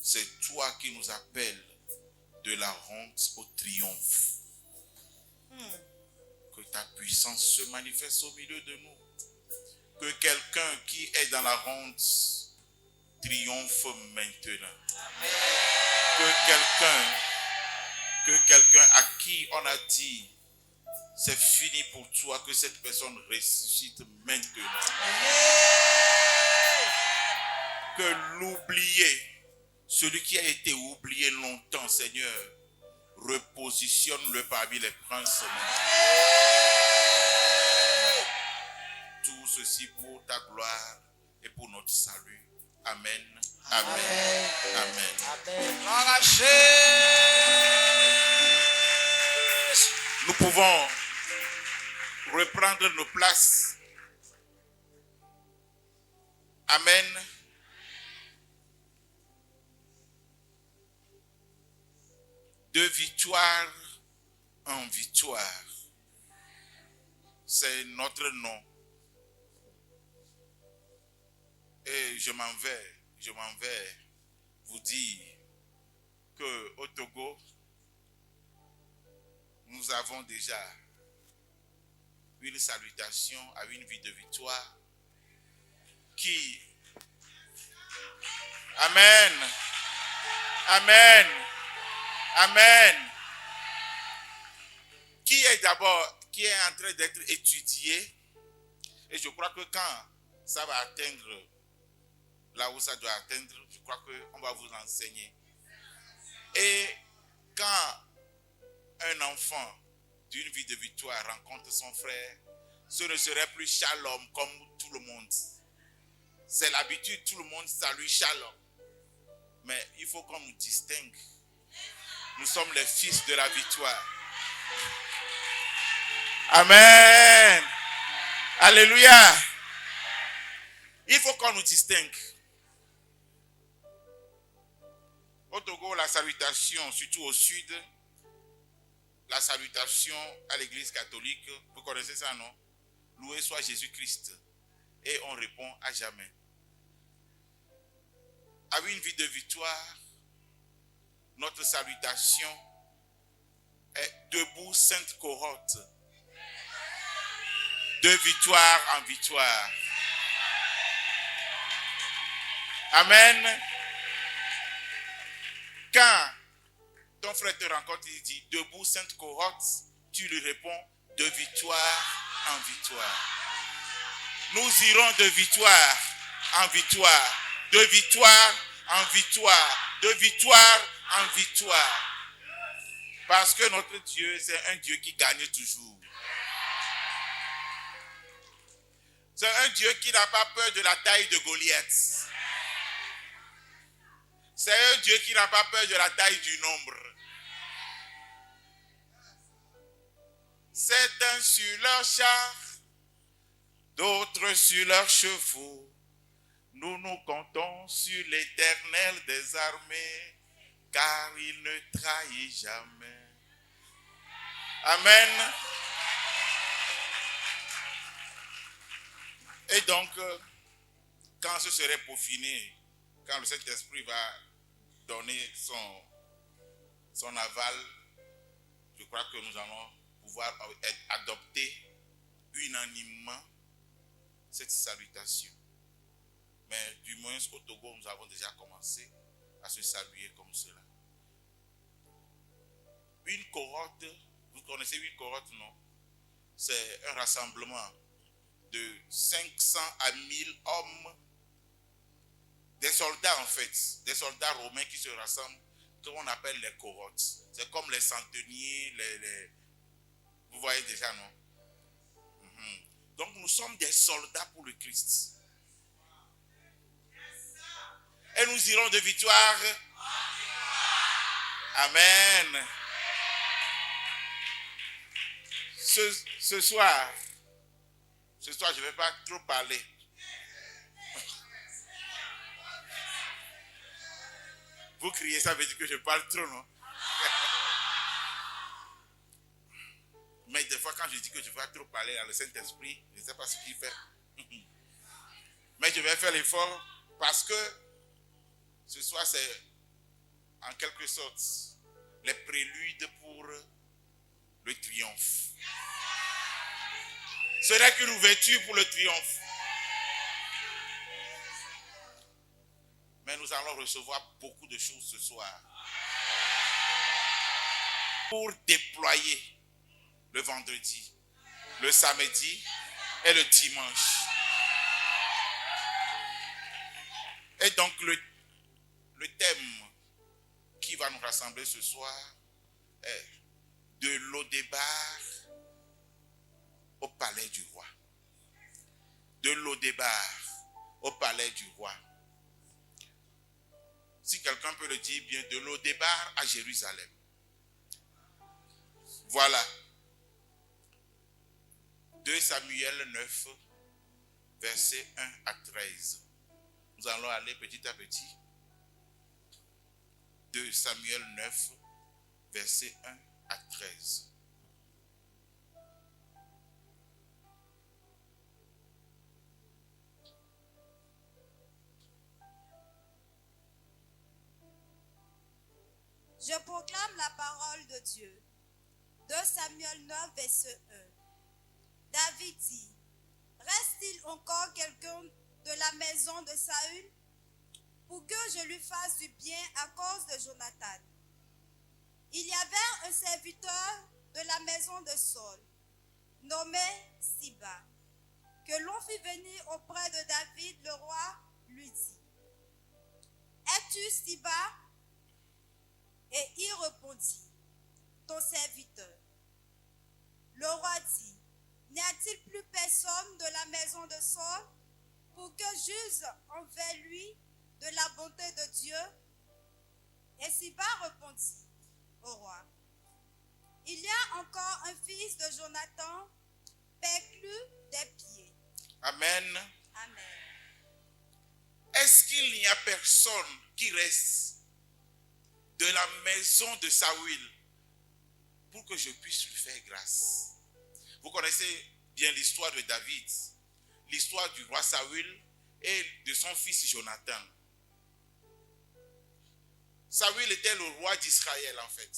c'est toi qui nous appelles de la honte au triomphe. Que ta puissance se manifeste au milieu de nous. Que quelqu'un qui est dans la honte triomphe maintenant. Que quelqu'un à qui on a dit c'est fini pour toi, que cette personne ressuscite maintenant. Que l'oublié, celui qui a été oublié longtemps, Seigneur, repositionne-le parmi les princes. Tout ceci pour ta gloire et pour notre salut. Amen. Amen. Amen. Amen. Nous pouvons reprendre nos places. Amen. De victoire en victoire. C'est notre nom. Et je m'en vais vous dire qu'au Togo, nous avons déjà une salutation à une vie de victoire qui... Amen. Amen. Amen. Qui est en train d'être étudié. Et je crois que quand ça va atteindre là où ça doit atteindre, je crois qu'on va vous enseigner. Et quand un enfant d'une vie de victoire rencontre son frère, ce ne serait plus shalom comme tout le monde. C'est l'habitude, tout le monde salue shalom. Mais il faut qu'on nous distingue. Nous sommes les fils de la victoire. Amen. Alléluia. Il faut qu'on nous distingue. Au Togo, la salutation, surtout au sud, la salutation à l'église catholique, vous connaissez ça, non? Loué soit Jésus-Christ. Et on répond à jamais. À une vie de victoire, notre salutation est debout sainte cohorte. De victoire en victoire. Amen. Quand ton frère te rencontre, il dit debout sainte cohorte, tu lui réponds de victoire en victoire. Nous irons de victoire en victoire, de victoire en victoire, de victoire en victoire. Parce que notre Dieu, c'est un Dieu qui gagne toujours. C'est un Dieu qui n'a pas peur de la taille de Goliath. C'est un Dieu qui n'a pas peur de la taille du nombre. Certains sur leurs chars, d'autres sur leurs chevaux. Nous nous comptons sur l'Éternel des armées, car il ne trahit jamais. Amen. Et donc, quand ce serait peaufiné, quand le Saint-Esprit va donner son aval, je crois que nous allons pouvoir adopter unanimement cette salutation. Mais du moins au Togo, nous avons déjà commencé à se saluer comme cela. Une cohorte, vous connaissez une cohorte, non? C'est un rassemblement de 500 à 1000 hommes, des soldats en fait, des soldats romains qui se rassemblent, qu'on appelle les cohortes. C'est comme les centeniers, vous voyez déjà, non? Donc nous sommes des soldats pour le Christ. Et nous irons de victoire. Amen. Ce soir, je ne vais pas trop parler. Vous criez, ça veut dire que je parle trop, non? Mais des fois, quand je dis que je ne vais pas trop parler à le Saint-Esprit, je ne sais pas ce qu'il fait. Mais je vais faire l'effort parce que ce soir, c'est en quelque sorte les préludes pour le triomphe. Ce n'est qu'une ouverture pour le triomphe. Mais nous allons recevoir beaucoup de choses ce soir pour déployer le vendredi, le samedi et le dimanche. Et donc le thème qui va nous rassembler ce soir est de Lodébar au palais du roi. De Lodébar au palais du roi. Si quelqu'un peut le dire bien, de Lodébar à Jérusalem. Voilà. 2 Samuel 9, versets 1 à 13. Nous allons aller petit à petit. 2 Samuel 9, versets 1 à 13. Je proclame la parole de Dieu. 2 Samuel 9, verset 1. David dit, reste-t-il encore quelqu'un de la maison de Saül pour que je lui fasse du bien à cause de Jonathan? Il y avait un serviteur de la maison de Saul, nommé Siba, que l'on fit venir auprès de David, le roi lui dit, es-tu Siba? Et il répondit, ton serviteur. Le roi dit, n'y a-t-il plus personne de la maison de Saul pour que j'use envers lui de la bonté de Dieu? Et Siba répondit au roi, il y a encore un fils de Jonathan, perclus des pieds. Amen. Amen. Est-ce qu'il n'y a personne qui reste de la maison de Saül pour que je puisse lui faire grâce? Vous connaissez bien l'histoire de David, l'histoire du roi Saül et de son fils Jonathan. Saül était le roi d'Israël en fait.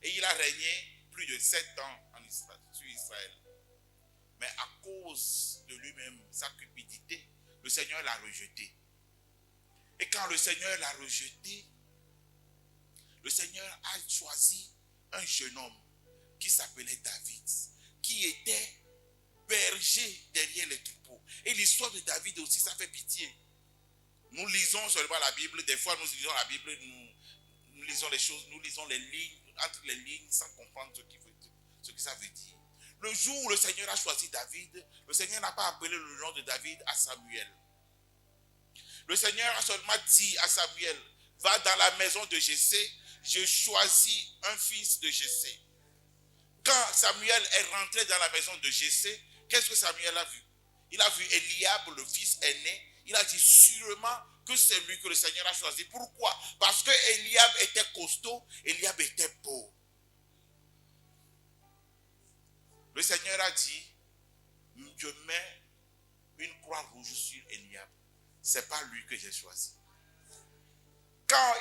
Et il a régné plus de 7 ans sur Israël. Mais à cause de lui-même, sa cupidité, le Seigneur l'a rejeté. Et quand le Seigneur l'a rejeté, le Seigneur a choisi un jeune homme qui s'appelait David, qui était berger derrière les troupeaux. Et l'histoire de David aussi, ça fait pitié. Nous lisons seulement la Bible, des fois nous lisons la Bible, nous lisons les choses, nous lisons les lignes, entre les lignes, sans comprendre ce que ça veut dire. Le jour où le Seigneur a choisi David, le Seigneur n'a pas appelé le nom de David à Samuel. Le Seigneur a seulement dit à Samuel, va dans la maison de Jessé, je choisis un fils de Jessé. Quand Samuel est rentré dans la maison de Jessé, qu'est-ce que Samuel a vu? Il a vu Eliab, le fils aîné. Il a dit sûrement que c'est lui que le Seigneur a choisi. Pourquoi? Parce que Eliab était costaud, Eliab était beau. Le Seigneur a dit, je mets une croix rouge sur Eliab. Ce n'est pas lui que j'ai choisi. Quand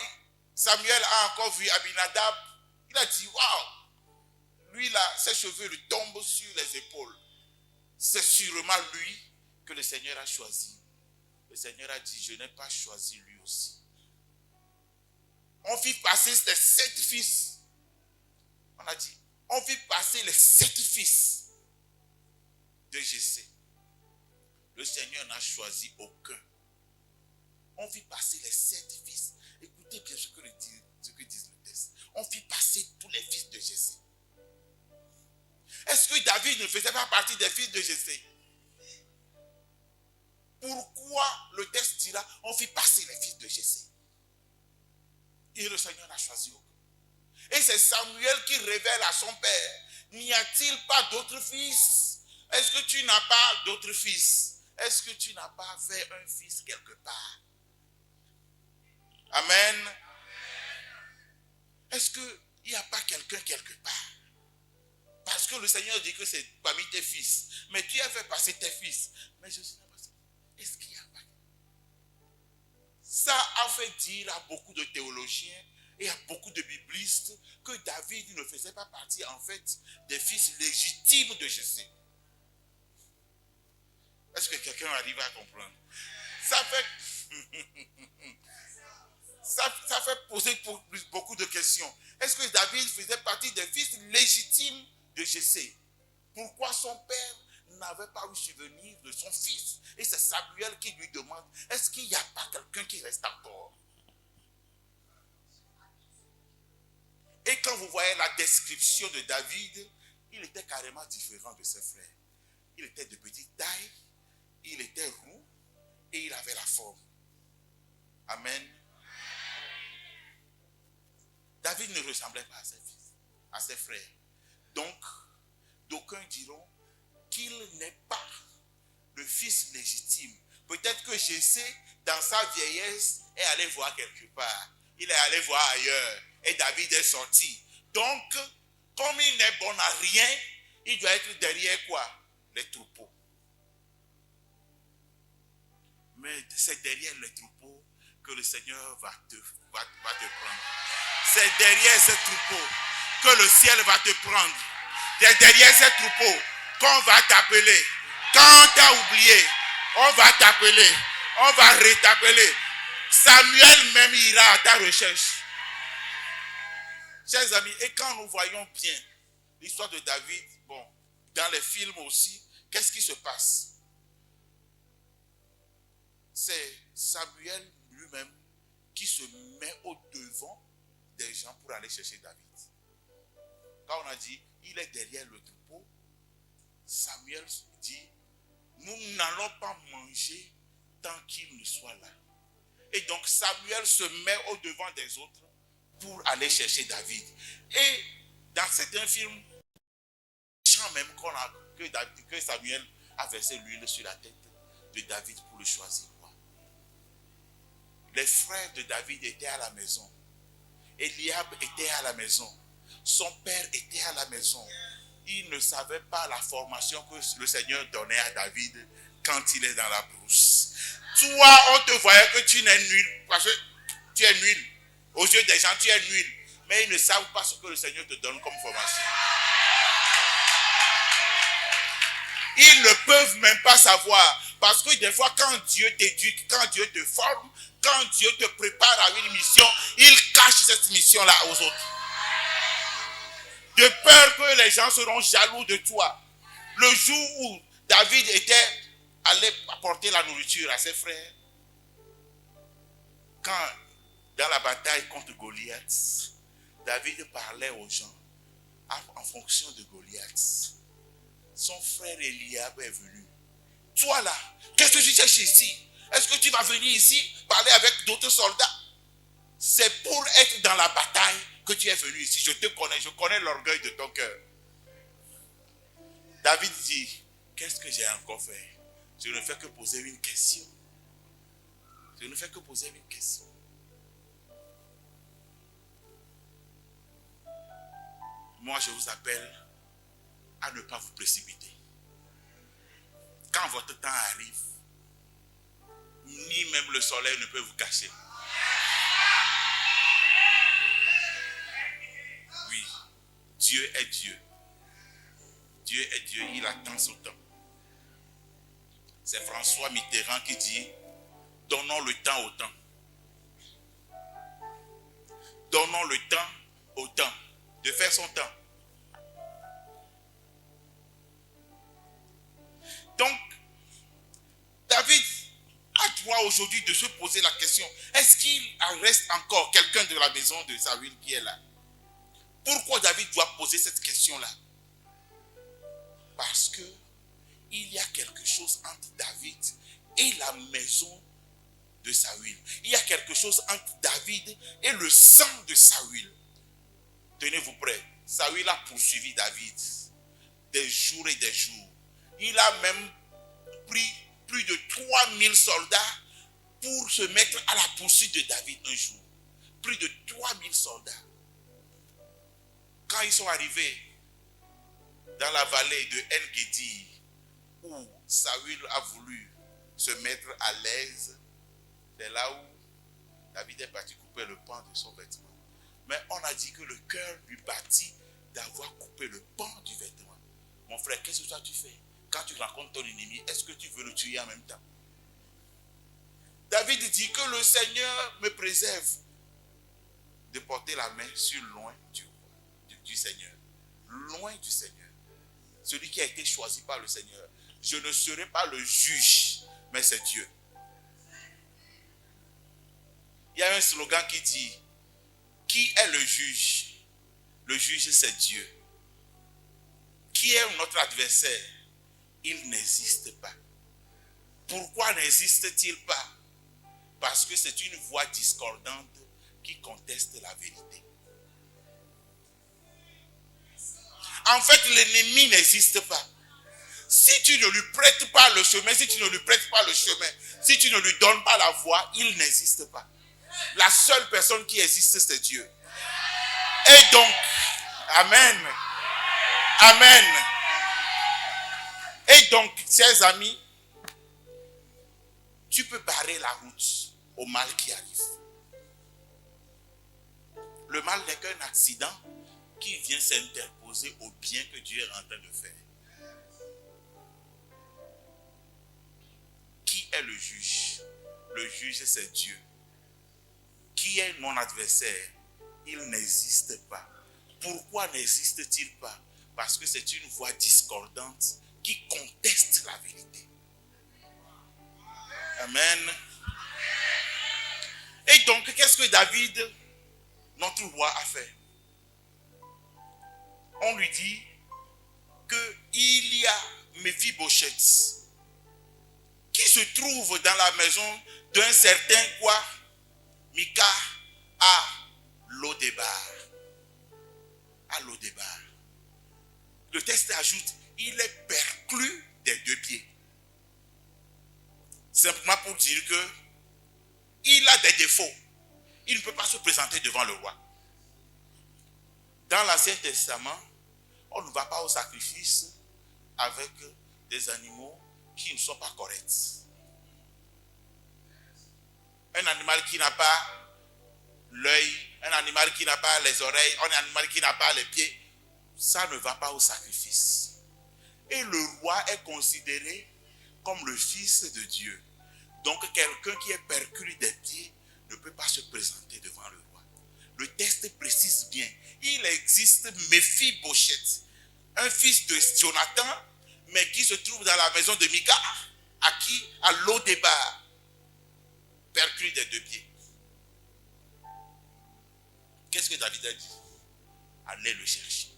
Samuel a encore vu Abinadab, il a dit, waouh, lui là, ses cheveux lui tombent sur les épaules. C'est sûrement lui que le Seigneur a choisi. Le Seigneur a dit, je n'ai pas choisi lui aussi. On fit passer les 7 fils. On a dit, on fit passer les 7 fils de Jessé. Le Seigneur n'a choisi aucun. On fit passer les 7 fils. Écoutez bien ce que disent le texte. On fit passer tous les fils de Jessé. Est-ce que David ne faisait pas partie des fils de Jessé? Pourquoi le texte dira on fit passer les fils de Jessé? Et le Seigneur n'a choisi aucun. Et c'est Samuel qui révèle à son père, n'y a-t-il pas d'autres fils? Est-ce que tu n'as pas d'autres fils? Est-ce que tu n'as pas fait un fils quelque part? Amen. Est-ce qu'il n'y a pas quelqu'un quelque part? Parce que le Seigneur dit que c'est parmi tes fils. Mais tu as fait passer tes fils. Mais je suis pas. Est-ce qu'il n'y a pas? Ça a fait dire à beaucoup de théologiens et à beaucoup de biblistes que David ne faisait pas partie en fait des fils légitimes de Jessé. Est-ce que quelqu'un arrive à comprendre? Ça fait poser beaucoup de questions. Est-ce que David faisait partie des fils légitimes de Jessé? Pourquoi son père n'avait pas eu souvenir de son fils? Et c'est Samuel qui lui demande, est-ce qu'il n'y a pas quelqu'un qui reste encore? Et quand vous voyez la description de David, il était carrément différent de ses frères. Il était de petite taille, il était roux et il avait la forme. Amen. David ne ressemblait pas à ses fils, à ses frères. Donc, d'aucuns diront qu'il n'est pas le fils légitime. Peut-être que Jessé, dans sa vieillesse, est allé voir quelque part. Il est allé voir ailleurs. Et David est sorti. Donc, comme il n'est bon à rien, il doit être derrière quoi? Les troupeaux. Mais c'est derrière les troupeaux que le Seigneur va te prendre. C'est derrière ces troupeaux que le ciel va te prendre. C'est derrière ces troupeaux qu'on va t'appeler. Quand tu as oublié, on va t'appeler. On va rétappeler. Samuel même ira à ta recherche. Chers amis, et quand nous voyons bien l'histoire de David, bon, dans les films aussi, qu'est-ce qui se passe? C'est Samuel lui-même qui se met au devant des gens pour aller chercher David. Quand on a dit, il est derrière le troupeau, Samuel dit, nous n'allons pas manger tant qu'il ne soit là. Et donc Samuel se met au devant des autres pour aller chercher David. Et dans certains films, chant même que Samuel a versé l'huile sur la tête de David pour le choisir. Les frères de David étaient à la maison. Eliab était à la maison. Son père était à la maison. Il ne savait pas la formation que le Seigneur donnait à David quand il est dans la brousse. Toi, on te voyait que tu n'es nul, parce que tu es nul. Aux yeux des gens, tu es nul. Mais ils ne savent pas ce que le Seigneur te donne comme formation. Ils ne peuvent même pas savoir. Parce que des fois, quand Dieu t'éduque, quand Dieu te forme, quand Dieu te prépare à une mission, il cache cette mission-là aux autres. De peur que les gens seront jaloux de toi. Le jour où David était allé apporter la nourriture à ses frères, quand dans la bataille contre Goliath, David parlait aux gens en fonction de Goliath. Son frère Eliab est venu. Toi là, qu'est-ce que tu cherches ici? Est-ce que tu vas venir ici parler avec d'autres soldats? C'est pour être dans la bataille que tu es venu ici. Je te connais, je connais l'orgueil de ton cœur. David dit, qu'est-ce que j'ai encore fait? Je ne fais que poser une question. Je ne fais que poser une question. Moi, je vous appelle à ne pas vous précipiter. Quand votre temps arrive, ni même le soleil ne peut vous cacher. Oui, Dieu est Dieu. Dieu est Dieu, il attend son temps. C'est François Mitterrand qui dit, donnons le temps au temps. Donnons le temps au temps de faire son temps. Donc, David a droit aujourd'hui de se poser la question, est-ce qu'il reste encore quelqu'un de la maison de Saül qui est là? Pourquoi David doit poser cette question-là? Parce que il y a quelque chose entre David et la maison de Saül. Il y a quelque chose entre David et le sang de Saül. Tenez-vous prêts. Saül a poursuivi David des jours et des jours. Il a même pris plus de 3000 soldats pour se mettre à la poursuite de David un jour. Plus de 3000 soldats. Quand ils sont arrivés dans la vallée de En-Gedi, où Saül a voulu se mettre à l'aise, c'est là où David est parti couper le pan de son vêtement. Mais on a dit que le cœur lui battit d'avoir coupé le pan du vêtement. Mon frère, qu'est-ce que toi tu fais? Quand tu rencontres ton ennemi, est-ce que tu veux le tuer en même temps? David dit que le Seigneur me préserve de porter la main sur loin du Seigneur. Loin du Seigneur. Celui qui a été choisi par le Seigneur. Je ne serai pas le juge, mais c'est Dieu. Il y a un slogan qui dit, qui est le juge? Le juge, c'est Dieu. Qui est notre adversaire? Il n'existe pas. Pourquoi n'existe-t-il pas? Parce que c'est une voix discordante qui conteste la vérité. En fait, l'ennemi n'existe pas. Si tu ne lui prêtes pas le chemin, si tu ne lui prêtes pas le chemin, si tu ne lui donnes pas la voie, il n'existe pas. La seule personne qui existe, c'est Dieu. Et donc, amen. Amen. Et donc, chers amis, tu peux barrer la route au mal qui arrive. Le mal n'est qu'un accident qui vient s'interposer au bien que Dieu est en train de faire. Qui est le juge? Le juge, c'est Dieu. Qui est mon adversaire? Il n'existe pas. Pourquoi n'existe-t-il pas? Parce que c'est une voix discordante qui conteste la vérité. Amen. Et donc, qu'est-ce que David, notre roi, a fait? On lui dit qu'il y a Méphibosheth qui se trouve dans la maison d'un certain quoi? Mika à Lodébar. À Lodébar. Le texte ajoute, il est perclus des deux pieds. Simplement pour dire que il a des défauts. Il ne peut pas se présenter devant le roi. Dans l'Ancien Testament, on ne va pas au sacrifice avec des animaux qui ne sont pas corrects. Un animal qui n'a pas l'œil, un animal qui n'a pas les oreilles, un animal qui n'a pas les pieds, ça ne va pas au sacrifice. Et le roi est considéré comme le fils de Dieu. Donc quelqu'un qui est perclus des pieds ne peut pas se présenter devant le roi. Le texte précise bien, il existe Méphibosheth, un fils de Jonathan, mais qui se trouve dans la maison de Mika, à Lodébar, perclus des deux pieds. Qu'est-ce que David a dit? Allez le chercher.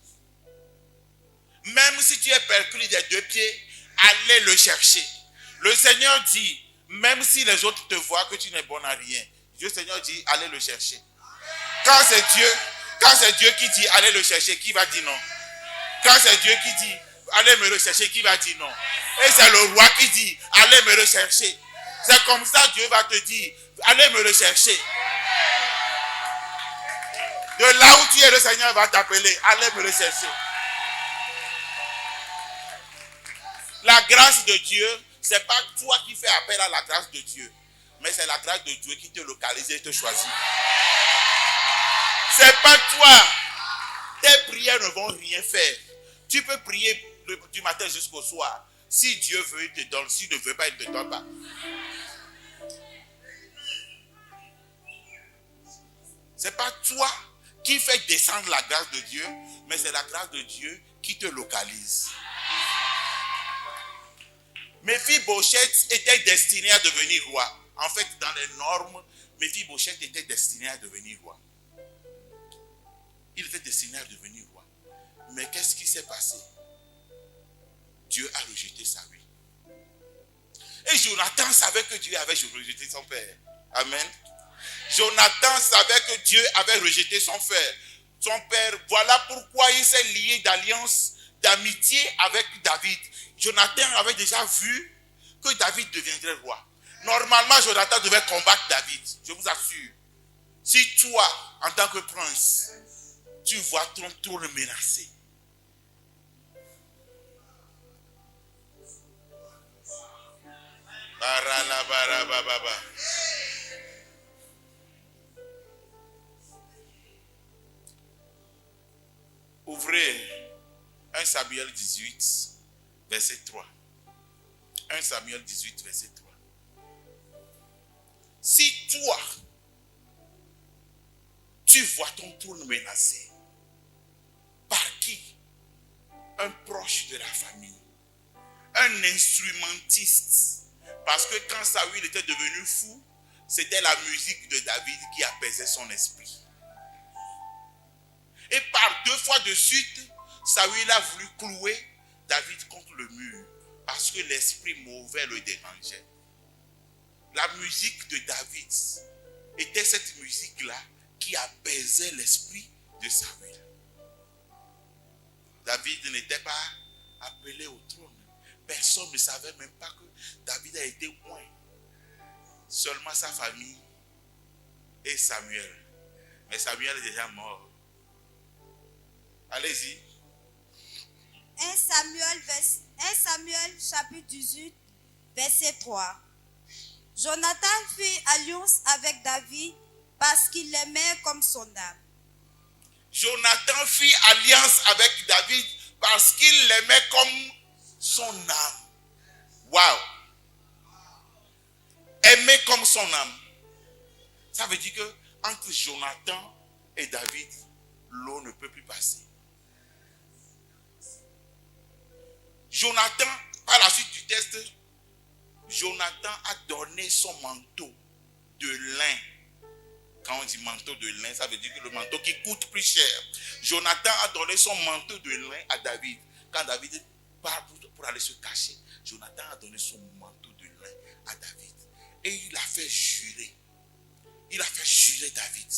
Même si tu es perclus des deux pieds, allez le chercher. Le Seigneur dit, même si les autres te voient que tu n'es bon à rien, le Seigneur dit, allez le chercher. Quand c'est Dieu qui dit, allez le chercher, qui va dire non? Quand c'est Dieu qui dit, allez me rechercher, qui va dire non? Et c'est le roi qui dit, allez me rechercher. C'est comme ça Dieu va te dire, allez me rechercher. De là où tu es, le Seigneur va t'appeler, allez me rechercher. La grâce de Dieu, ce n'est pas toi qui fais appel à la grâce de Dieu, mais c'est la grâce de Dieu qui te localise et te choisit. Ce n'est pas toi. Tes prières ne vont rien faire. Tu peux prier du matin jusqu'au soir. Si Dieu veut, il te donne. S'il ne veut pas, il ne te donne pas. Ce n'est pas toi qui fais descendre la grâce de Dieu, mais c'est la grâce de Dieu qui te localise. Méphibosheth était destiné à devenir roi. En fait, dans les normes, Méphibosheth était destiné à devenir roi. Il était destiné à devenir roi. Mais qu'est-ce qui s'est passé? Dieu a rejeté sa vie. Et Jonathan savait que Dieu avait rejeté son père. Amen. Jonathan savait que Dieu avait rejeté son père. Voilà pourquoi il s'est lié d'alliance, d'amitié avec David. Jonathan avait déjà vu que David deviendrait roi. Normalement, Jonathan devait combattre David. Je vous assure. Si toi, en tant que prince, tu vois ton trône menacé, Ouvrez 1 Samuel 18, verset 3. 1 Samuel 18, verset 3. Si toi, tu vois ton trône menacé, par qui? Un proche de la famille, un instrumentiste. Parce que quand Saül était devenu fou, c'était la musique de David qui apaisait son esprit. Et par 2 fois de suite, Saül a voulu clouer David contre le mur parce que l'esprit mauvais le dérangeait. La musique de David était cette musique-là qui apaisait l'esprit de Saül. David n'était pas appelé au trône. Personne ne savait même pas que David a été oint. Seulement sa famille et Samuel. Mais Samuel est déjà mort. Allez-y. 1 Samuel chapitre 18, verset 3. Jonathan fit alliance avec David parce qu'il l'aimait comme son âme. Jonathan fit alliance avec David parce qu'il l'aimait comme son âme. Waouh! Aimer comme son âme. Ça veut dire que entre Jonathan et David, l'eau ne peut plus passer. Jonathan, par la suite du texte, Jonathan a donné son manteau de lin. Quand on dit manteau de lin, ça veut dire que le manteau qui coûte plus cher. Jonathan a donné son manteau de lin à David. Quand David part pour aller se cacher, Jonathan a donné son manteau de lin à David. Et il a fait jurer. Il a fait jurer David.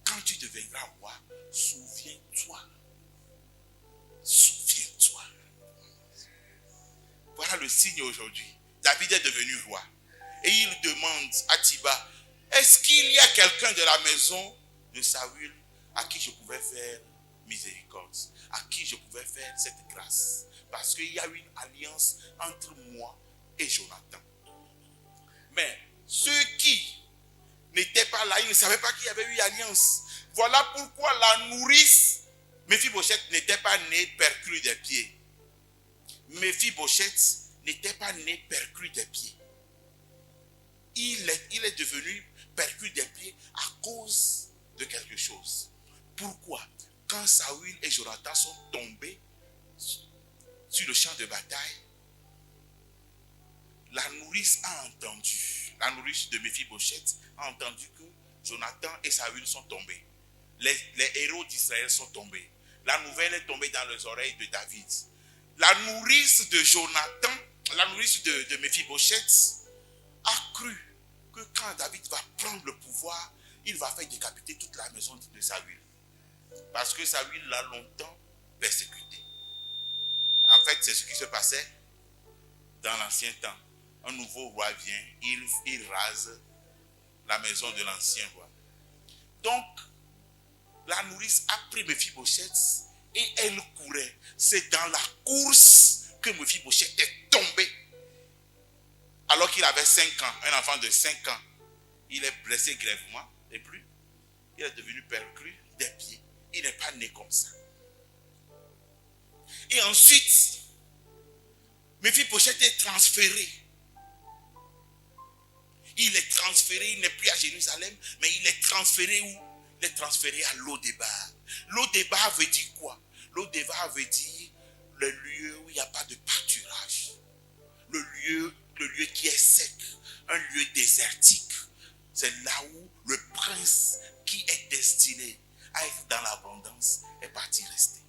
Quand tu deviendras roi, souviens-toi. Souviens-toi. Voilà le signe aujourd'hui. David est devenu roi. Et il demande à Thiba, est-ce qu'il y a quelqu'un de la maison de Saül à qui je pouvais faire miséricorde, à qui je pouvais faire cette grâce? Parce qu'il y a eu une alliance entre moi et Jonathan. Mais ceux qui n'étaient pas là, ils ne savaient pas qu'il y avait eu alliance. Voilà pourquoi la nourrice Méphibosheth n'était pas née perclus des pieds. Méphibosheth n'était pas né perclus des pieds. Il est devenu perclus des pieds à cause de quelque chose. Pourquoi? Quand Saül et Jonathan sont tombés sur le champ de bataille, la nourrice a entendu, la nourrice de Méphibosheth a entendu que Jonathan et Saül sont tombés. Les héros d'Israël sont tombés. La nouvelle est tombée dans les oreilles de David. La nourrice de Jonathan, la nourrice de Méphibosheth a cru que quand David va prendre le pouvoir, il va faire décapiter toute la maison de Saül. Parce que Saül l'a longtemps persécuté. En fait, c'est ce qui se passait dans l'ancien temps. Un nouveau roi vient, il rase la maison de l'ancien roi. Donc, la nourrice a pris Méphibosheth et elle courait. C'est dans la course que Méphibosheth est tombé. Alors qu'il avait 5 ans, un enfant de 5 ans, il est blessé grièvement et plus. Il est devenu perclus des pieds. Il n'est pas né comme ça. Et ensuite, Méphibosheth est transféré. Il est transféré, il n'est plus à Jérusalem, mais il est transféré où? Il est transféré à Lo-Débar. Lo-Débar veut dire quoi? Lo-Débar veut dire le lieu où il n'y a pas de pâturage. Le lieu qui est sec, un lieu désertique. C'est là où le prince qui est destiné à être dans l'abondance est parti rester.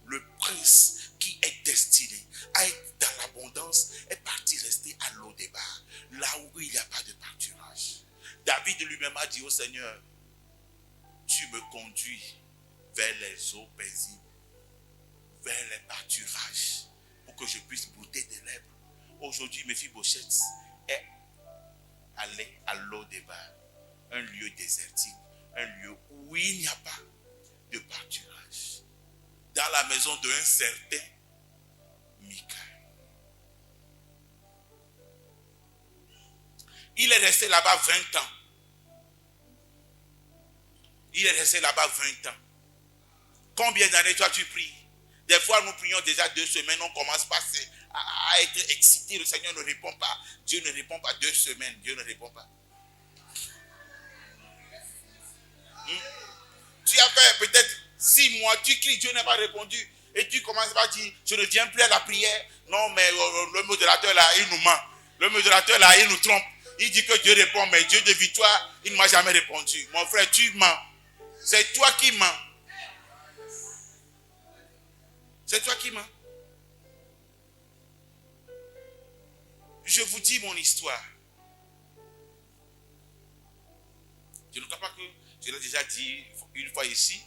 Le prince qui est destiné à être dans l'abondance est parti rester à Lo-Débar, là où il n'y a pas de pâturage. David lui-même a dit au Seigneur, tu me conduis vers les eaux paisibles, vers les pâturages, pour que je puisse brouter des lèvres. Aujourd'hui, Méphibosheth est allé à Lo-Débar, un lieu désertique, un lieu où il n'y a pas de pâturage. Dans la maison d'un certain Michaël. Il est resté là-bas 20 ans. Il est resté là-bas 20 ans. Combien d'années toi tu pries? Des fois, nous prions déjà 2 semaines, on commence pas à être excité. Le Seigneur ne répond pas. Dieu ne répond pas 2 semaines. Dieu ne répond pas. Tu as fait peut-être 6 mois, tu cries, Dieu n'a pas répondu. Et tu commences par dire, je ne viens plus à la prière. Non, mais le modérateur là, il nous ment. Le modérateur là, il nous trompe. Il dit que Dieu répond, mais Dieu de victoire, il ne m'a jamais répondu. Mon frère, tu mens. C'est toi qui mens. C'est toi qui mens. Je vous dis mon histoire. Je ne crois pas que je l'ai déjà dit une fois ici,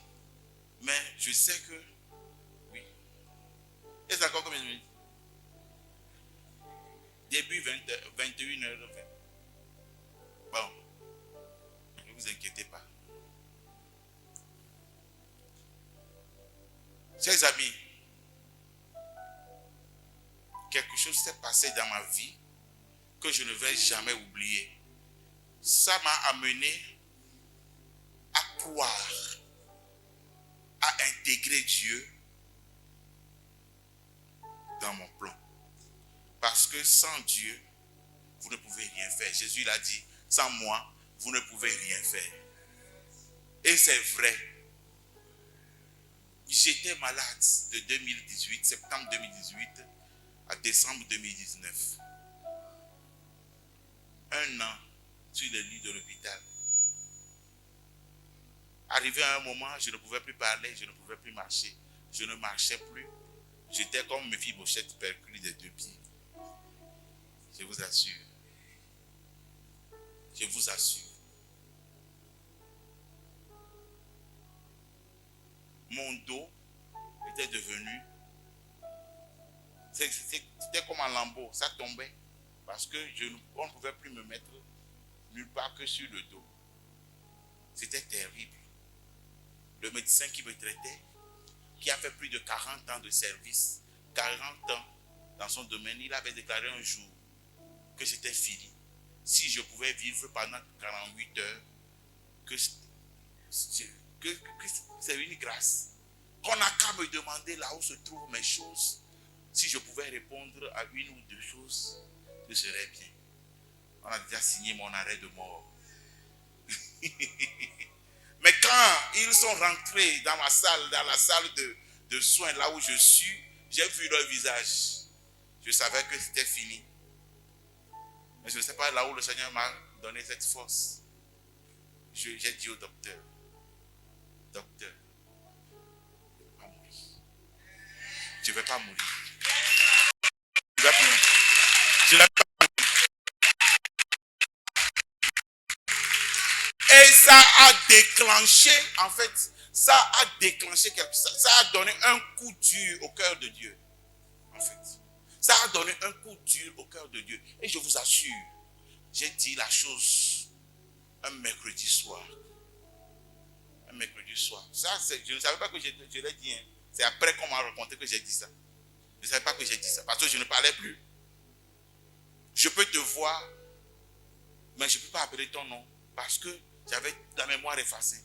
mais je sais que, oui. Et c'est encore combien de minutes? Début 21h20. Bon, ne vous inquiétez pas. Chers amis, quelque chose s'est passé dans ma vie que je ne vais jamais oublier. Ça m'a amené à croire, à intégrer Dieu dans mon plan. Parce que sans Dieu, vous ne pouvez rien faire. Jésus l'a dit, sans moi, vous ne pouvez rien faire. Et c'est vrai. J'étais malade de 2018, septembre 2018 à décembre 2019. 1 an sur le lit de l'hôpital. Arrivé à un moment, je ne pouvais plus parler, je ne pouvais plus marcher. Je ne marchais plus. J'étais comme Méphibosheth perclus des 2 pieds. Je vous assure. Je vous assure. Mon dos était devenu... C'était comme un lambeau, ça tombait. Parce que on ne pouvait plus me mettre nulle part que sur le dos. C'était terrible. Le médecin qui me traitait, qui a fait plus de 40 ans de service, 40 ans dans son domaine, il avait déclaré un jour que c'était fini. Si je pouvais vivre pendant 48 heures, que c'est une grâce. Qu'on n'a qu'à me demander là où se trouvent mes choses. Si je pouvais répondre à 1 ou 2 choses, ce serait bien. On a déjà signé mon arrêt de mort. Mais quand ils sont rentrés dans ma salle, dans la salle de soins, là où je suis, j'ai vu leur visage. Je savais que c'était fini. Mais je ne sais pas là où le Seigneur m'a donné cette force. J'ai dit au docteur, docteur, je ne vais pas mourir. Je ne vais pas mourir. Je ne vais pas mourir. Et ça a déclenché, en fait, ça a déclenché quelque chose. Ça a donné un coup dur au cœur de Dieu. En fait. Ça a donné un coup dur au cœur de Dieu. Et je vous assure, j'ai dit la chose un mercredi soir. Un mercredi soir. Ça, je ne savais pas que je l'ai dit. Hein. C'est après qu'on m'a raconté que j'ai dit ça. Je ne savais pas que j'ai dit ça. Parce que je ne parlais plus. Je peux te voir, mais je ne peux pas appeler ton nom. Parce que j'avais la mémoire effacée.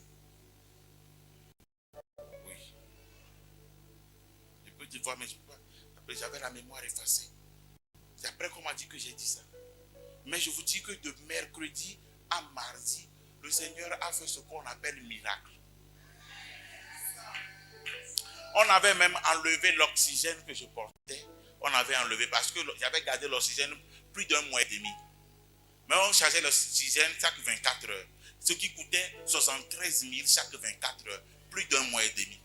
Oui. Je peux te voir, mais je ne peux pas. J'avais la mémoire effacée. C'est après qu'on m'a dit que j'ai dit ça. Mais je vous dis que de mercredi à mardi, le Seigneur a fait ce qu'on appelle miracle. On avait même enlevé l'oxygène que je portais. On avait enlevé parce que j'avais gardé l'oxygène plus d'1 mois et demi. Mais on chargeait l'oxygène chaque 24 heures. Ce qui coûtait 73 000 chaque 24 heures. Plus d'1 mois et demi.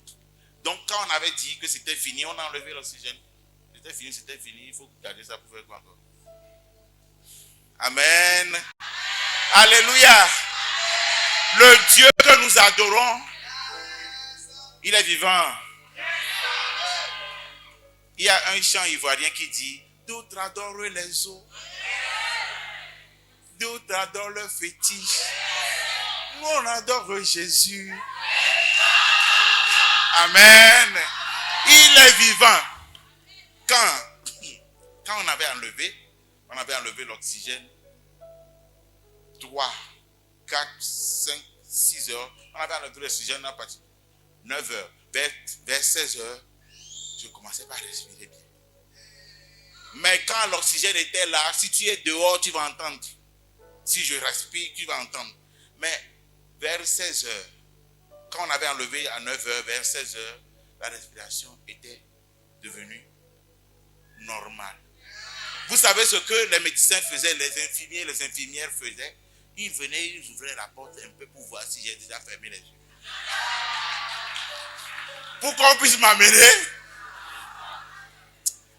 Donc quand on avait dit que c'était fini, on a enlevé l'oxygène. C'était fini, il faut garder ça pour faire quoi encore? Amen. Alléluia. Le Dieu que nous adorons, il est vivant. Il y a un chant ivoirien qui dit: d'autres adorent les eaux, d'autres adorent le fétiche. Nous on adore Jésus. Amen. Il est vivant. Quand on avait enlevé l'oxygène, 3, 4, 5, 6 heures, on avait enlevé l'oxygène à partir de 9 heures. vers 16 heures, je commençais pas à respirer bien. Mais quand l'oxygène était là, si tu es dehors, tu vas entendre. Si je respire, tu vas entendre. Mais vers 16 heures, quand on avait enlevé à 9 heures, vers 16 heures, la respiration était devenue normale. Vous savez ce que les médecins faisaient, les infirmiers, les infirmières faisaient? Ils venaient, ils ouvraient la porte un peu pour voir si j'ai déjà fermé les yeux. Pour qu'on puisse m'amener.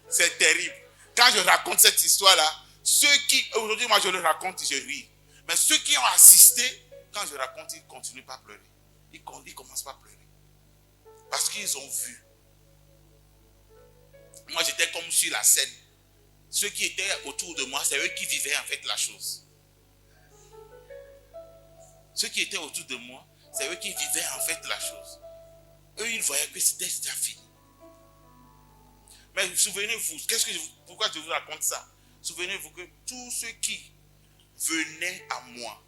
C'est terrible. Quand je raconte cette histoire-là, ceux qui, aujourd'hui moi je le raconte, je ris. Mais ceux qui ont assisté, quand je raconte, ils ne continuent pas à pleurer. Ils ne commencent pas à pleurer. Parce qu'ils ont vu. Moi j'étais comme sur la scène. Ceux qui étaient autour de moi, c'est eux qui vivaient en fait la chose. Ceux qui étaient autour de moi, c'est eux qui vivaient en fait la chose. Eux, ils voyaient que c'était déjà fini. Mais souvenez-vous, pourquoi je vous raconte ça? Souvenez-vous que tous ceux qui venaient à moi,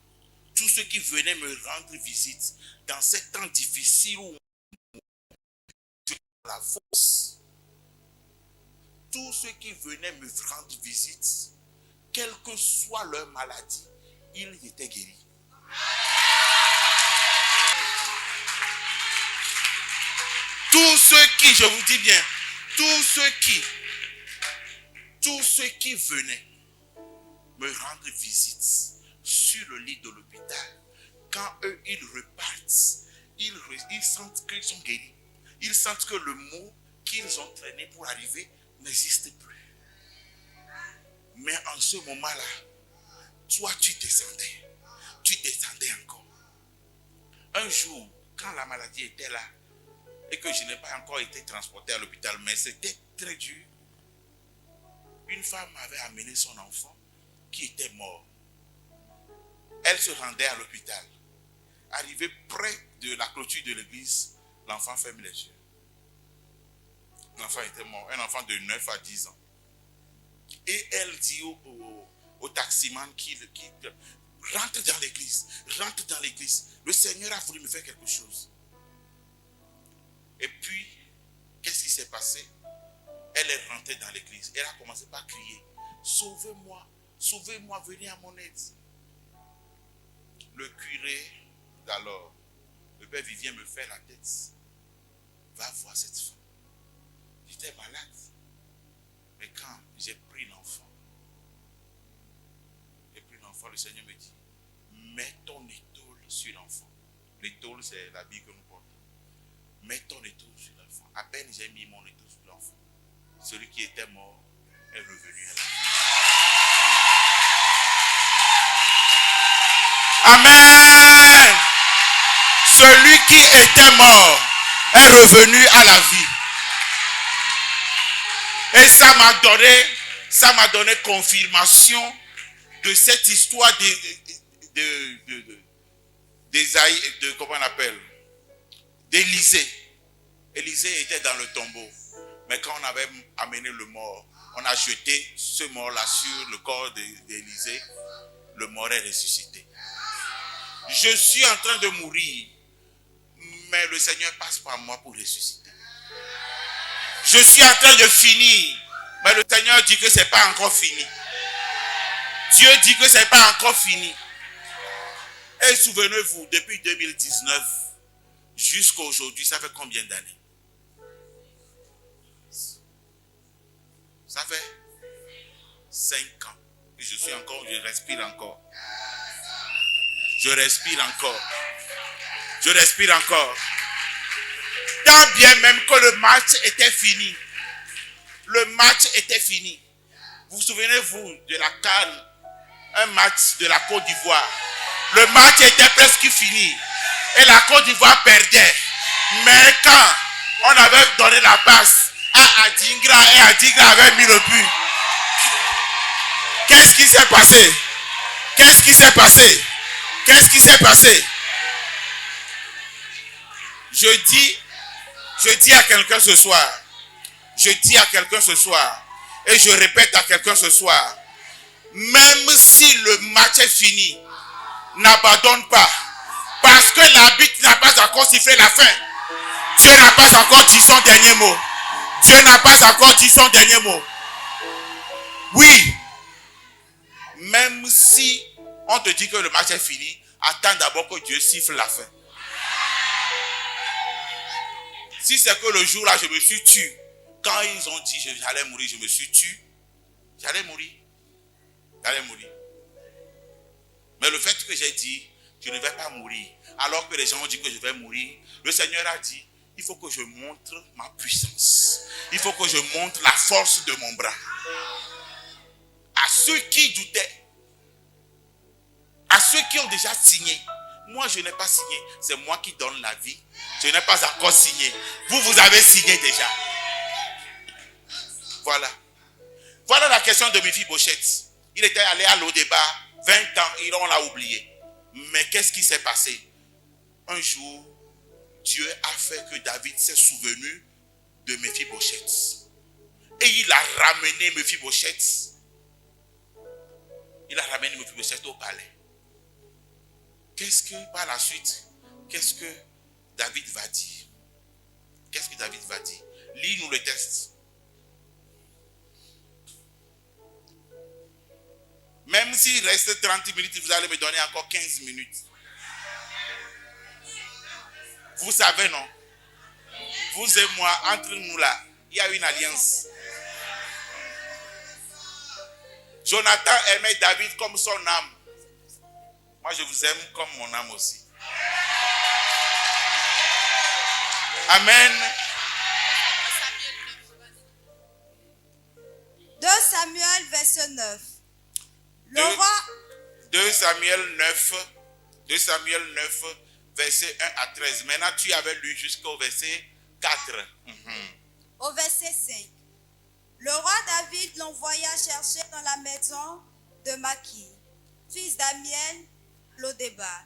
tous ceux qui venaient me rendre visite dans ces temps difficiles où on la force, tous ceux qui venaient me rendre visite, quelle que soit leur maladie, ils étaient guéris. Tous ceux qui, je vous dis bien, tous ceux qui venaient me rendre visite sur le lit de l'hôpital, quand eux, ils repartent, ils sentent qu'ils sont guéris. Ils sentent que le mot qu'ils ont traîné pour arriver n'existe plus. Mais en ce moment-là, toi, tu descendais encore. Un jour, quand la maladie était là, et que je n'ai pas encore été transporté à l'hôpital, mais c'était très dur. Une femme avait amené son enfant qui était mort. Elle se rendait à l'hôpital. Arrivée près de la clôture de l'église, l'enfant ferme les yeux. L'enfant était mort, un enfant de 9 à 10 ans. Et elle dit au taximan qui rentre dans l'église, rentre dans l'église. Le Seigneur a voulu me faire quelque chose. Et puis, qu'est-ce qui s'est passé? Elle est rentrée dans l'église. Elle a commencé par crier, sauvez-moi, sauvez-moi, venez à mon aide. Le curé d'alors, le père Vivien me fait la tête. Va voir cette femme. J'étais malade. Mais quand j'ai pris l'enfant, le Seigneur me dit, mets ton étole sur l'enfant. L'étole, c'est l'habit que nous portons. Mets ton étole sur l'enfant. À peine j'ai mis mon étole sur l'enfant, celui qui était mort est revenu à la vie. Amen. Celui qui était mort est revenu à la vie. Et ça m'a donné confirmation de cette histoire comment on appelle, d'Élisée. Élisée était dans le tombeau. Mais quand on avait amené le mort, on a jeté ce mort-là sur le corps d'Élisée. Le mort est ressuscité. Je suis en train de mourir, mais le Seigneur passe par moi pour ressusciter. Je suis en train de finir, mais le Seigneur dit que ce n'est pas encore fini. Dieu dit que ce n'est pas encore fini. Et souvenez-vous, depuis 2019 jusqu'à aujourd'hui, ça fait combien d'années? Ça fait 5 ans. Et je respire encore. Je respire encore. Je respire encore. Tant bien même que le match était fini. Le match était fini. Vous souvenez-vous de la CAN, un match de la Côte d'Ivoire. Le match était presque fini. Et la Côte d'Ivoire perdait. Mais quand on avait donné la passe à Adingra et Adingra avait mis le but. Qu'est-ce qui s'est passé? Qu'est-ce qui s'est passé? Qu'est-ce qui s'est passé? Je dis à quelqu'un ce soir. Je dis à quelqu'un ce soir. Et je répète à quelqu'un ce soir. Même si le match est fini, n'abandonne pas. Parce que l'arbitre n'a pas encore sifflé la fin. Dieu n'a pas encore dit son dernier mot. Dieu n'a pas encore dit son dernier mot. Oui. Même si on te dit que le match est fini, attends d'abord que Dieu siffle la fin. Si c'est que le jour là, je me suis tué. Quand ils ont dit que j'allais mourir, je me suis tué. J'allais mourir. J'allais mourir. Mais le fait que j'ai dit, je ne vais pas mourir, alors que les gens ont dit que je vais mourir, le Seigneur a dit, il faut que je montre ma puissance. Il faut que je montre la force de mon bras. À ceux qui doutaient, à ceux qui ont déjà signé. Moi, je n'ai pas signé. C'est moi qui donne la vie. Je n'ai pas encore signé. Vous avez signé déjà. Voilà. Voilà la question de Mephibosheth. Il était allé à Lo-débar, 20 ans, on l'a oublié. Mais qu'est-ce qui s'est passé? Un jour, Dieu a fait que David s'est souvenu de Mephibosheth. Et il a ramené Mephibosheth. Il a ramené Mephibosheth au palais. Qu'est-ce que, par la suite, qu'est-ce que David va dire? Qu'est-ce que David va dire? Lis-nous le texte. Même s'il reste 30 minutes, vous allez me donner encore 15 minutes. Vous savez, non? Vous et moi, entre nous là, il y a une alliance. Jonathan aimait David comme son âme. Moi, je vous aime comme mon âme aussi. Amen. 2 Samuel, verset 9. Le roi... 2 Samuel 9, verset 1 à 13. Maintenant, tu avais lu jusqu'au verset 4. Au verset 5. Le roi David l'envoya chercher dans la maison de Maki, fils d'Amiel, Lo-débar.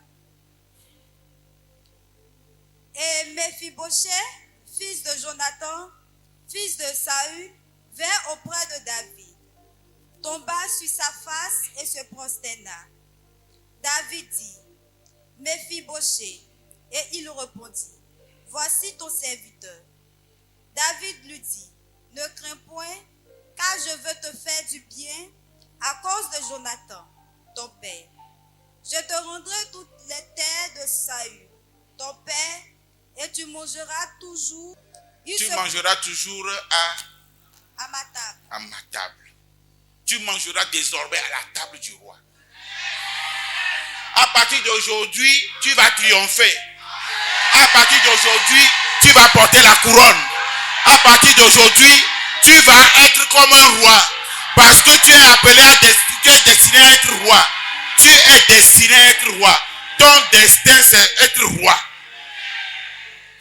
Et Mephibosheth, fils de Jonathan, fils de Saül, vint auprès de David, tomba sur sa face et se prosterna. David dit, Mephibosheth, et il répondit, voici ton serviteur. David lui dit, ne crains point, car je veux te faire du bien à cause de Jonathan, ton père. Je te rendrai toutes les terres de Saül, ton père, et tu mangeras toujours. Tu mangeras toujours à ma table. À ma table. Tu mangeras désormais à la table du roi. À partir d'aujourd'hui, tu vas triompher. À partir d'aujourd'hui, tu vas porter la couronne. À partir d'aujourd'hui, tu vas être comme un roi. Parce que tu es appelé tu es destiné à être roi. Tu es destiné à être roi. Ton destin, c'est être roi.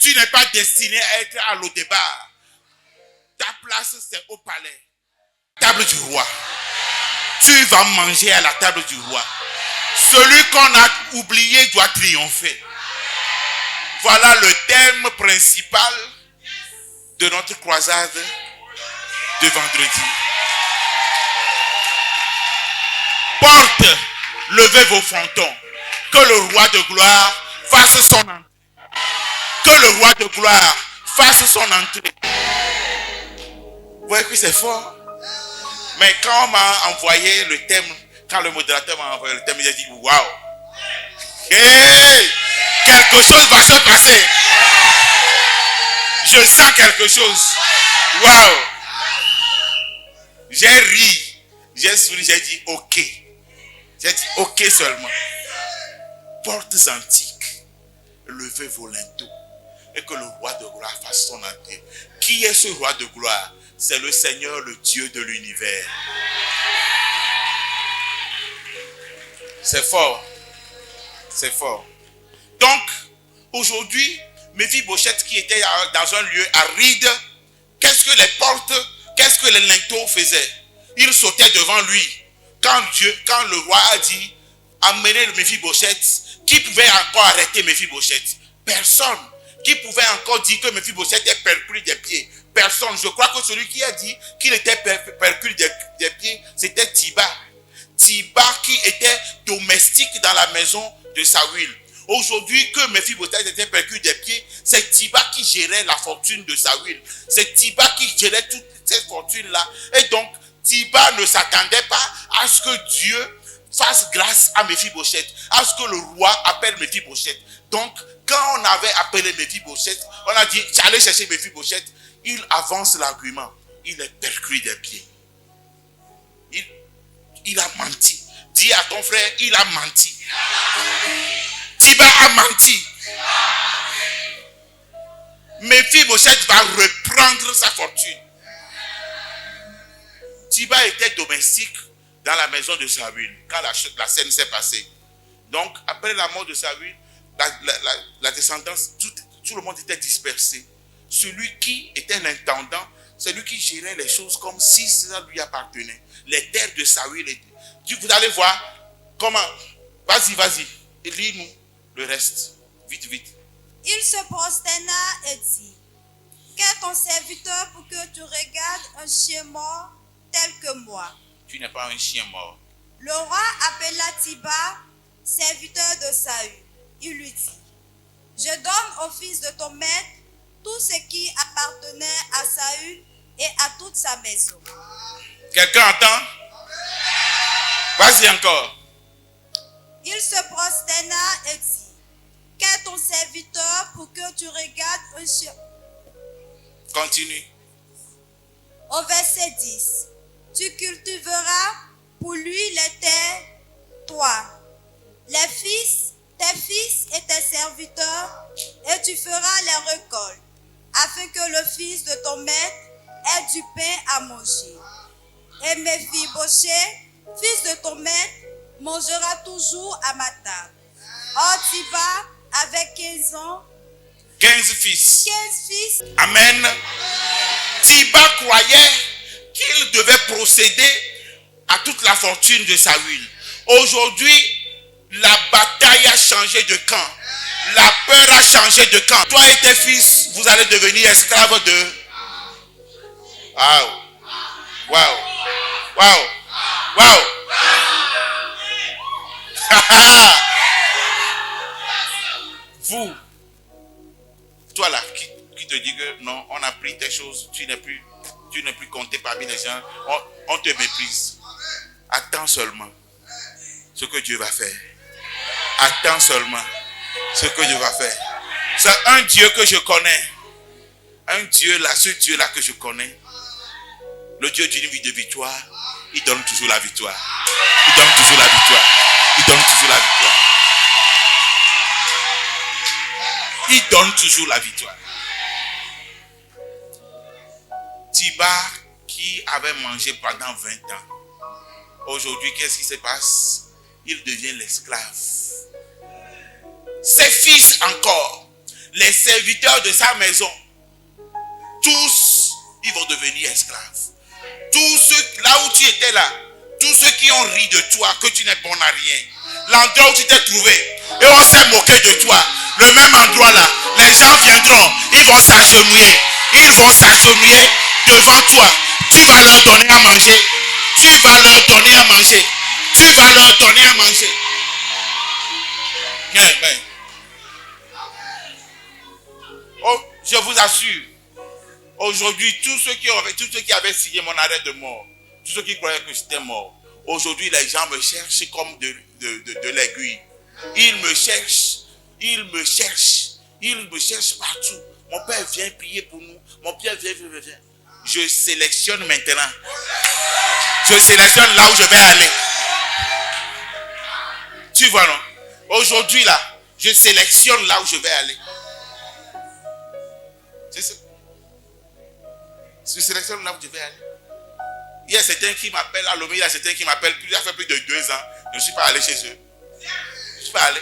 Tu n'es pas destiné à être à Lo-débar. Ta place, c'est au palais. Table du roi. Tu vas manger à la table du roi. Celui qu'on a oublié doit triompher. Voilà le thème principal de notre croisade de vendredi. Porte, levez vos frontons. Que le roi de gloire fasse son entrée. Que le roi de gloire fasse son entrée. Vous voyez que c'est fort. Mais quand on m'a envoyé le thème, quand le modérateur m'a envoyé le thème, j'ai dit waouh. Hey, quelque chose va se passer. Je sens quelque chose. Waouh. J'ai ri. J'ai souri, j'ai dit ok. J'ai dit ok seulement. Portes antiques, levez vos linteaux et que le roi de gloire fasse son entrée. Qui est ce roi de gloire? C'est le Seigneur, le Dieu de l'univers. C'est fort. C'est fort. Donc, aujourd'hui, Mephibosheth qui était dans un lieu aride, qu'est-ce que les portes, qu'est-ce que les linteaux faisaient? Ils sautaient devant lui. Quand le roi a dit, amenez le Mephibosheth, qui pouvait encore arrêter Mephibosheth? Personne. Qui pouvait encore dire que Mephibosheth est perclus des pieds? Personne. Je crois que celui qui a dit qu'il était perclus des pieds, c'était Tiba. Tiba qui était domestique dans la maison de Saül. Aujourd'hui, que Méphibosheth était perdu des pieds, c'est Thiba qui gérait la fortune de Saül. C'est Thiba qui gérait toute cette fortune-là. Et donc, Thiba ne s'attendait pas à ce que Dieu fasse grâce à Méphibosheth, à ce que le roi appelle Méphibosheth. Donc, quand on avait appelé Méphibosheth, on a dit, allez chercher Méphibosheth. Il avance l'argument. Il est perdu des pieds. Il a menti. Dis à ton frère, il a menti. Thiba a menti. Méphibosheth va reprendre sa fortune. Thiba était domestique dans la maison de Saül quand la scène s'est passée. Donc, après la mort de Saül, la descendance, tout le monde était dispersé. Celui qui était l'intendant, c'est lui qui gérait les choses comme si ça lui appartenait. Les terres de Saül. Vous allez voir comment. Vas-y. Et lis-nous le reste. Vite. Il se prosterna et dit, qu'est ton serviteur pour que tu regardes un chien mort tel que moi? Tu n'es pas un chien mort. Le roi appela Thiba, serviteur de Saül. Il lui dit, je donne au fils de ton maître tout ce qui appartenait à Saül et à toute sa maison. Quelqu'un entend? Vas-y encore. Il se prosterna et dit, qu'est ton serviteur pour que tu regardes un chien? Continue. Au verset 10, tu cultiveras pour lui les terres, toi, tes fils et tes serviteurs, et tu feras les récoltes, afin que le fils de ton maître ait du pain à manger. Et Méphibosheth, fils de ton maître, mangera toujours à ma table. Or Thiba avait 15 ans. 15 fils. 15 fils. Amen. Thiba croyait qu'il devait procéder à toute la fortune de Saül. Aujourd'hui, la bataille a changé de camp. La peur a changé de camp. Toi et tes fils, vous allez devenir esclaves de... Wow. Vous, toi là, qui te dit que non, on a pris tes choses, tu n'es plus compté parmi les gens, on te méprise. Attends seulement ce que Dieu va faire. Attends seulement ce que Dieu va faire. C'est un Dieu que je connais. Un Dieu là, ce Dieu là que je connais. Le Dieu d'une vie de victoire, il donne toujours la victoire. Il donne toujours la victoire. Il donne toujours la victoire. Il donne toujours la victoire. Thiba qui avait mangé pendant 20 ans. Aujourd'hui, qu'est-ce qui se passe? Il devient l'esclave. Ses fils encore, les serviteurs de sa maison, tous, ils vont devenir esclaves. Tous ceux, là où tu étais là, tous ceux qui ont ri de toi, que tu n'es bon à rien, l'endroit où tu t'es trouvé, et on s'est moqué de toi, le même endroit là, les gens viendront, ils vont s'agenouiller devant toi. Tu vas leur donner à manger. Amen. Oh, je vous assure, aujourd'hui, tous ceux qui avaient signé mon arrêt de mort, tous ceux qui croyaient que j'étais mort, aujourd'hui, les gens me cherchent comme de l'aiguille. Ils me cherchent partout. Mon père vient prier pour nous. Mon père vient. Je sélectionne maintenant. Je sélectionne là où je vais aller. Tu vois, non? Aujourd'hui, là, je sélectionne là où je vais aller. C'est ça. Je sélectionne là où je vais aller. Il y a certains qui m'appellent à Lomé, il y a certains qui m'appellent, ça fait plus de 2 ans. Je ne suis pas allé chez eux. Je ne suis pas allé.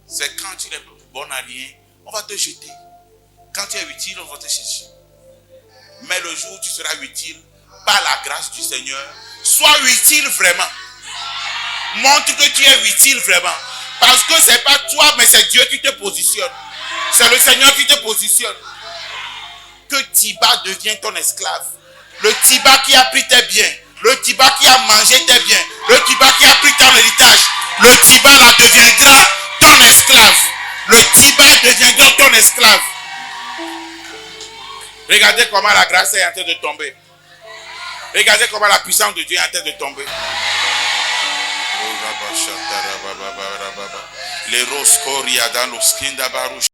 C'est quand tu n'es plus bon à rien, on va te jeter. Quand tu es utile, on va te chercher. Mais le jour où tu seras utile, par la grâce du Seigneur, sois utile vraiment. Montre que tu es utile vraiment. Parce que ce n'est pas toi, mais c'est Dieu qui te positionne. C'est le Seigneur qui te positionne. Que Tiba devienne ton esclave. Le Tiba qui a pris tes biens. Le Tiba qui a mangé tes biens. Le Tiba qui a pris ton héritage. Le Tiba là deviendra ton esclave. Le Tiba deviendra ton esclave. Regardez comment la grâce est en train de tomber. Regardez comment la puissance de Dieu est en train de tomber. Les roscoria dans le skin d'Abarouche.